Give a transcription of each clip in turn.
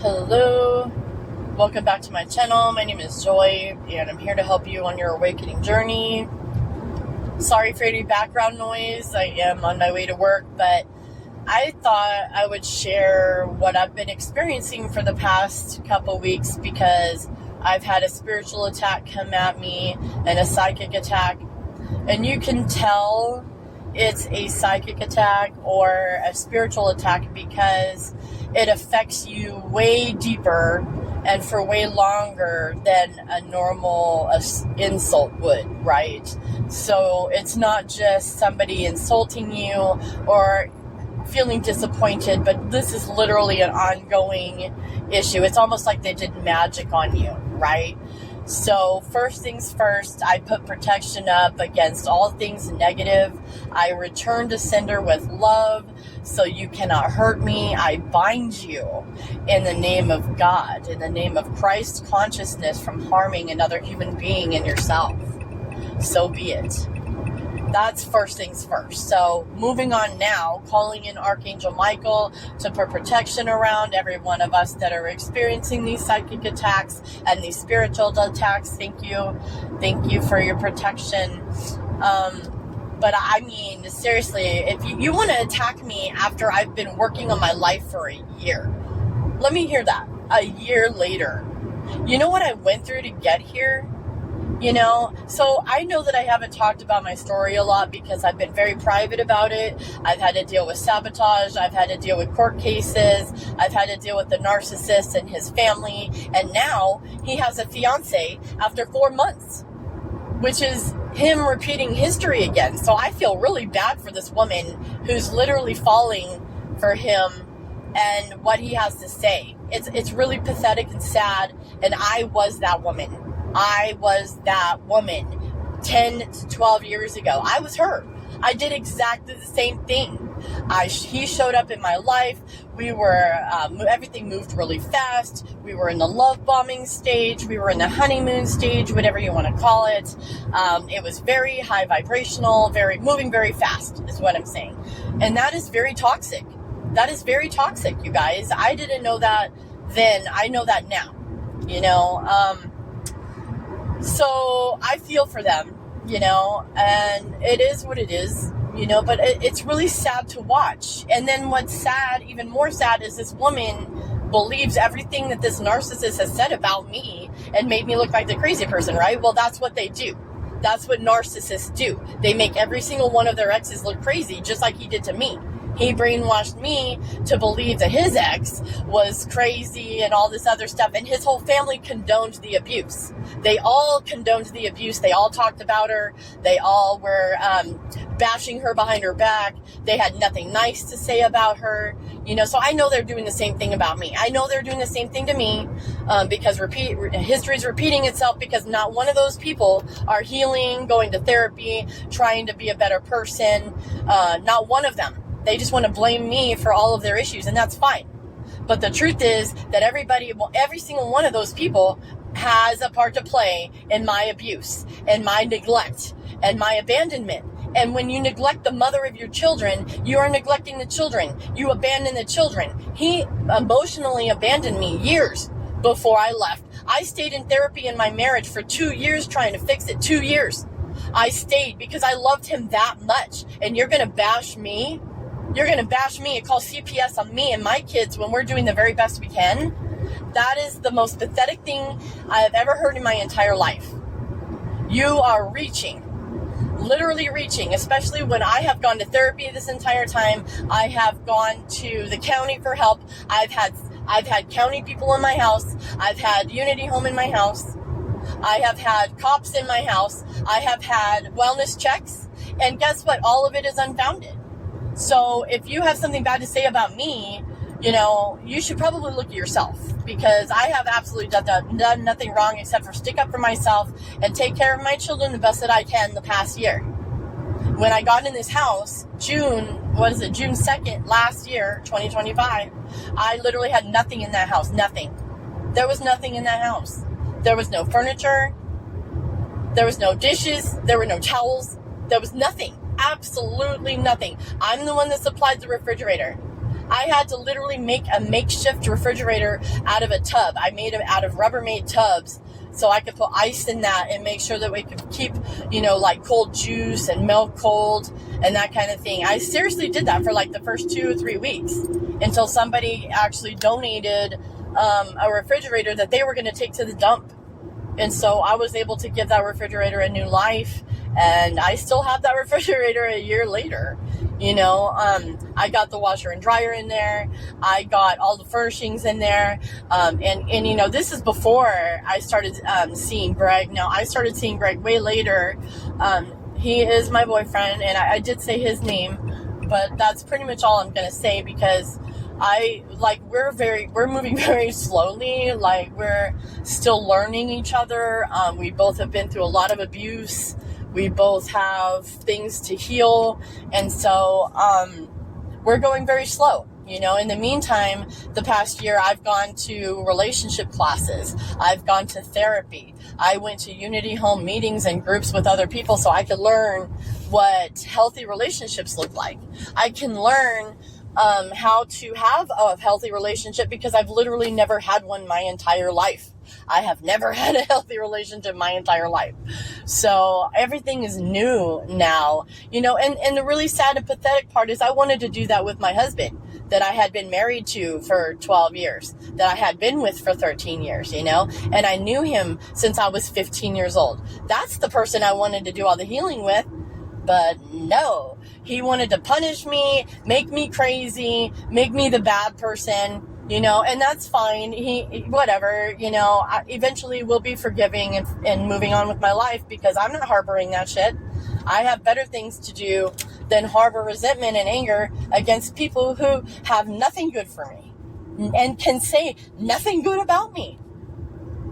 Hello, welcome back to my channel. My name is Joy, and I'm here to help you on your awakening journey. Sorry for any background noise. I am on my way to work, but I thought I would share what I've been experiencing for the past couple weeks because I've had a spiritual attack come at me and a psychic attack, and you can tell it's a psychic attack or a spiritual attack because it affects you way deeper and for way longer than a normal insult would, right? So it's not just somebody insulting you or feeling disappointed, but this is literally an ongoing issue. It's almost like they did magic on you, right? So first things first, I put protection up against all things negative. I return to sender with love, so you cannot hurt me. I bind you in the name of God, in the name of Christ consciousness from harming another human being and yourself. So be it. That's first things first. So moving on now, calling in Archangel Michael to put protection around every one of us that are experiencing these psychic attacks and these spiritual attacks. Thank you. Thank you for your protection. But I mean, seriously, if you want to attack me after I've been working on my life for a year, let me hear that. A year later. You know what I went through to get here? So I know that I haven't talked about my story a lot because I've been very private about it. I've had to deal with sabotage. I've had to deal with court cases. I've had to deal with the narcissist and his family. And now he has a fiance after 4 months, which is him repeating history again. So I feel really bad for this woman who's literally falling for him and what he has to say. It's really pathetic and sad. And I was that woman. I was that woman 10 to 12 years ago. I was her. I did exactly the same thing. He showed up in my life. We were, everything moved really fast. We were in the love bombing stage. We were in the honeymoon stage, whatever you want to call it. It was very high vibrational, moving very fast is what I'm saying. And that is very toxic. That is very toxic, you guys. I didn't know that then. I know that now, So I feel for them, and it is what it is, but it's really sad to watch. And then what's sad, even more sad, is this woman believes everything that this narcissist has said about me and made me look like the crazy person, right? Well, that's what they do. That's what narcissists do. They make every single one of their exes look crazy, just like he did to me. He brainwashed me to believe that his ex was crazy and all this other stuff. And his whole family condoned the abuse. They all condoned the abuse. They all talked about her. They all were bashing her behind her back. They had nothing nice to say about her. So I know they're doing the same thing about me. I know they're doing the same thing to me because history is repeating itself because not one of those people are healing, going to therapy, trying to be a better person. Not one of them. They just want to blame me for all of their issues, and that's fine. But the truth is that every single one of those people has a part to play in my abuse and my neglect and my abandonment. And when you neglect the mother of your children, you are neglecting the children. You abandon the children. He emotionally abandoned me years before I left. I stayed in therapy in my marriage for 2 years trying to fix it. 2 years. I stayed because I loved him that much. And you're going to bash me? You're going to bash me and call CPS on me and my kids when we're doing the very best we can? That is the most pathetic thing I have ever heard in my entire life. You are reaching, literally reaching, especially when I have gone to therapy this entire time. I have gone to the county for help. I've had county people in my house. I've had Unity Home in my house. I have had cops in my house. I have had wellness checks. And guess what? All of it is unfounded. So if you have something bad to say about me, you should probably look at yourself because I have absolutely done nothing wrong except for stick up for myself and take care of my children the best that I can the past year. When I got in this house, June 2nd last year, 2025, I literally had nothing in that house, nothing. There was nothing in that house. There was no furniture. There was no dishes. There were no towels. There was nothing. Absolutely nothing. I'm the one that supplied the refrigerator. I had to literally make a makeshift refrigerator out of a tub. I made it out of Rubbermaid tubs so I could put ice in that and make sure that we could keep, like cold juice and milk cold and that kind of thing. I seriously did that for like the first 2 or 3 weeks until somebody actually donated a refrigerator that they were going to take to the dump. And so I was able to give that refrigerator a new life, and I still have that refrigerator a year later. I got the washer and dryer in there. I got all the furnishings in there. And this is before I started seeing Greg. Now, I started seeing Greg way later. He is my boyfriend, and I did say his name, but that's pretty much all I'm going to say, because we're moving very slowly. Like, we're still learning each other. We both have been through a lot of abuse. We both have things to heal. And so, we're going very slow. In the meantime, the past year, I've gone to relationship classes. I've gone to therapy. I went to Unity Home meetings and groups with other people so I could learn what healthy relationships look like. I can learn how to have a healthy relationship, because I've literally never had one my entire life. I have never had a healthy relationship my entire life. So everything is new now, and the really sad and pathetic part is I wanted to do that with my husband that I had been married to for 12 years, that I had been with for 13 years, and I knew him since I was 15 years old. That's the person I wanted to do all the healing with. But no, he wanted to punish me, make me crazy, make me the bad person, and that's fine. Whatever, I eventually will be forgiving and moving on with my life, because I'm not harboring that shit. I have better things to do than harbor resentment and anger against people who have nothing good for me and can say nothing good about me.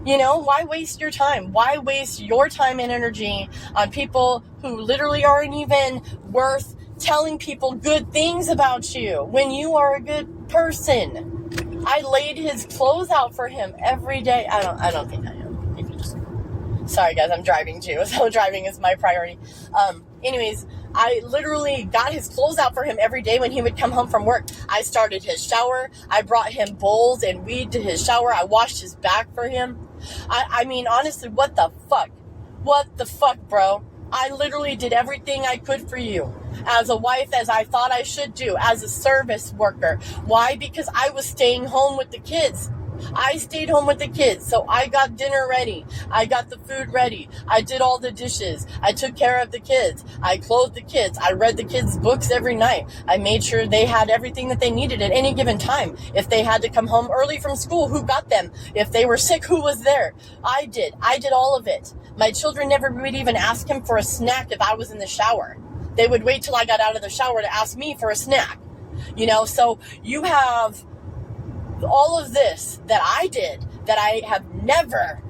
Why waste your time? Why waste your time and energy on people who literally aren't even worth telling people good things about you when you are a good person? I laid his clothes out for him every day. I don't think I am. Sorry guys, I'm driving too, so driving is my priority. Anyways, I literally got his clothes out for him every day when he would come home from work. I started his shower. I brought him bowls and weed to his shower. I washed his back for him. I mean, honestly, what the fuck? What the fuck, bro? I literally did everything I could for you. As a wife, as I thought I should do. As a service worker. Why? Because I was staying home with the kids. I stayed home with the kids, so I got dinner ready. I got the food ready. I did all the dishes. I took care of the kids. I clothed the kids. I read the kids' books every night. I made sure they had everything that they needed at any given time. If they had to come home early from school, who got them? If they were sick, who was there? I did all of it. My children never would even ask him for a snack if I was in the shower. They would wait till I got out of the shower to ask me for a snack. So you have all of this that I did, that I have never,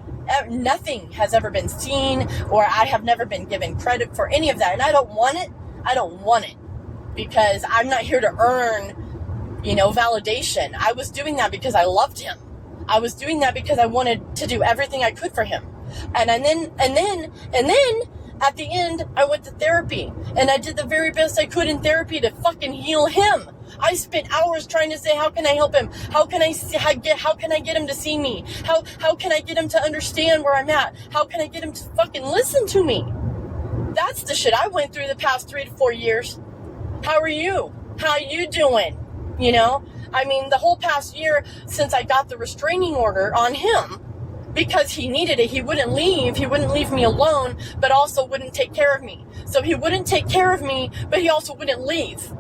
nothing has ever been seen, or I have never been given credit for any of that. And I don't want it. I don't want it, because I'm not here to earn, validation. I was doing that because I loved him. I was doing that because I wanted to do everything I could for him. And then at the end, I went to therapy, and I did the very best I could in therapy to fucking heal him. I spent hours trying to say, how can I help him? How can I get him to see me? How can I get him to understand where I'm at? How can I get him to fucking listen to me? That's the shit I went through the past 3 to 4 years. How are you? How are you doing? I mean, the whole past year since I got the restraining order on him, because he needed it. He wouldn't leave me alone, but also wouldn't take care of me. So he wouldn't take care of me, but he also wouldn't leave.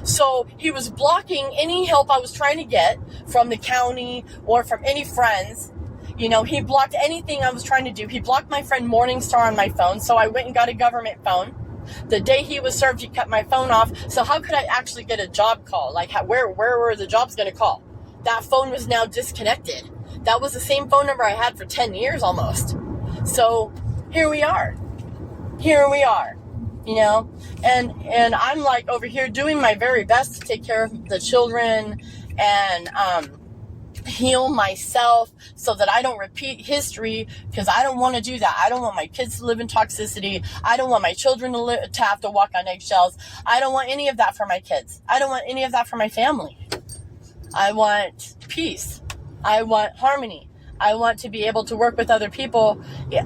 So he was blocking any help I was trying to get from the county or from any friends. He blocked anything I was trying to do. He blocked my friend Morningstar on my phone, so I went and got a government phone. The day he was served, he cut my phone off. So how could I actually get a job call? Like, where were the jobs going to call? That phone was now disconnected. That was the same phone number I had for 10 years almost. So here we are, and I'm like over here doing my very best to take care of the children and heal myself so that I don't repeat history, because I don't want to do that. I don't want my kids to live in toxicity. I don't want my children to have to walk on eggshells. I don't want any of that for my kids. I don't want any of that for my family. I want peace. I want harmony. I want to be able to work with other people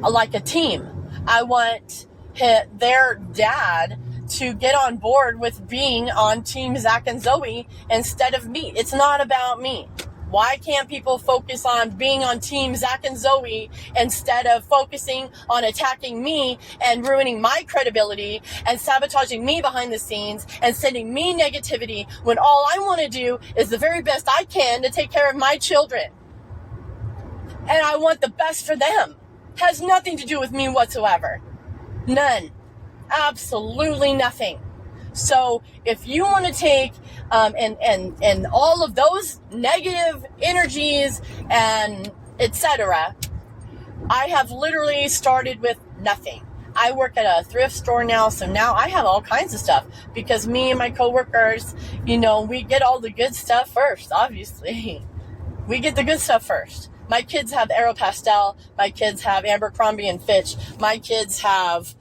like a team. I want their dad to get on board with being on Team Zach and Zoe instead of me. It's not about me. Why can't people focus on being on Team Zach and Zoe instead of focusing on attacking me and ruining my credibility and sabotaging me behind the scenes and sending me negativity when all I want to do is the very best I can to take care of my children? And I want the best for them. Has nothing to do with me whatsoever. None. Absolutely nothing. So if you want to take and all of those negative energies and etc., I have literally started with nothing. I work at a thrift store now, so now I have all kinds of stuff because me and my coworkers, we get all the good stuff first, obviously. We get the good stuff first. My kids have Aeropostale. My kids have Abercrombie and Fitch. My kids have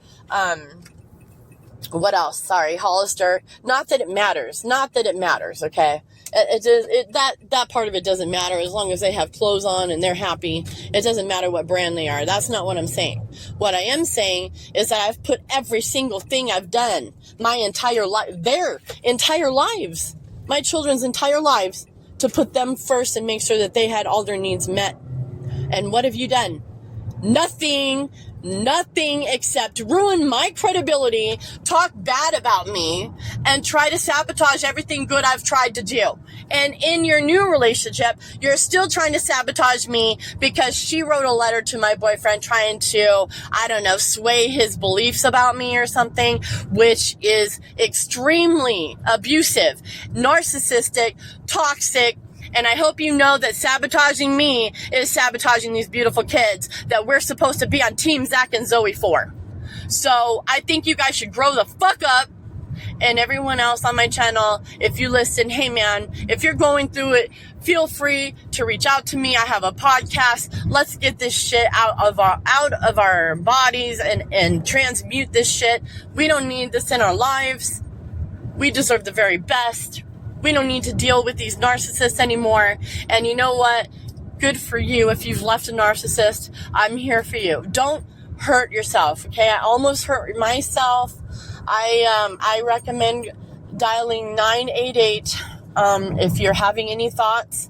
what else? Sorry, Hollister. Not that it matters, okay? That part of it doesn't matter as long as they have clothes on and they're happy. It doesn't matter what brand they are. That's not what I'm saying. What I am saying is that I've put every single thing I've done, my entire life, their entire lives, my children's entire lives, to put them first and make sure that they had all their needs met. And what have you done? Nothing except ruin my credibility, talk bad about me, and try to sabotage everything good I've tried to do. And in your new relationship, you're still trying to sabotage me because she wrote a letter to my boyfriend trying to, sway his beliefs about me or something, which is extremely abusive, narcissistic, toxic. And I hope you know that sabotaging me is sabotaging these beautiful kids that we're supposed to be on Team Zach and Zoe for. So I think you guys should grow the fuck up. And everyone else on my channel, if you listen, hey man, if you're going through it, feel free to reach out to me. I have a podcast. Let's get this shit out of our bodies and transmute this shit. We don't need this in our lives. We deserve the very best. We don't need to deal with these narcissists anymore. And you know what? Good for you if you've left a narcissist. I'm here for you. Don't hurt yourself, okay? I almost hurt myself. I recommend dialing 988 if you're having any thoughts.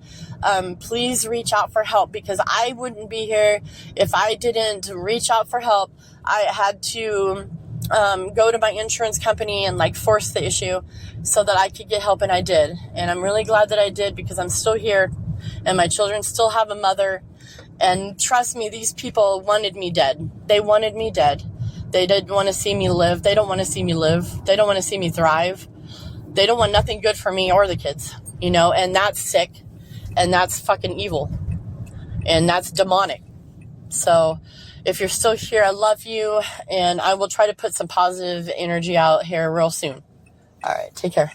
Please reach out for help because I wouldn't be here if I didn't reach out for help. I had to go to my insurance company and force the issue so that I could get help, and I did. And I'm really glad that I did because I'm still here and my children still have a mother. And trust me, these people wanted me dead. They wanted me dead. They didn't want to see me live. They don't want to see me live. They don't want to see me thrive. They don't want nothing good for me or the kids, and that's sick and that's fucking evil and that's demonic. So if you're still here, I love you, and I will try to put some positive energy out here real soon. All right, take care.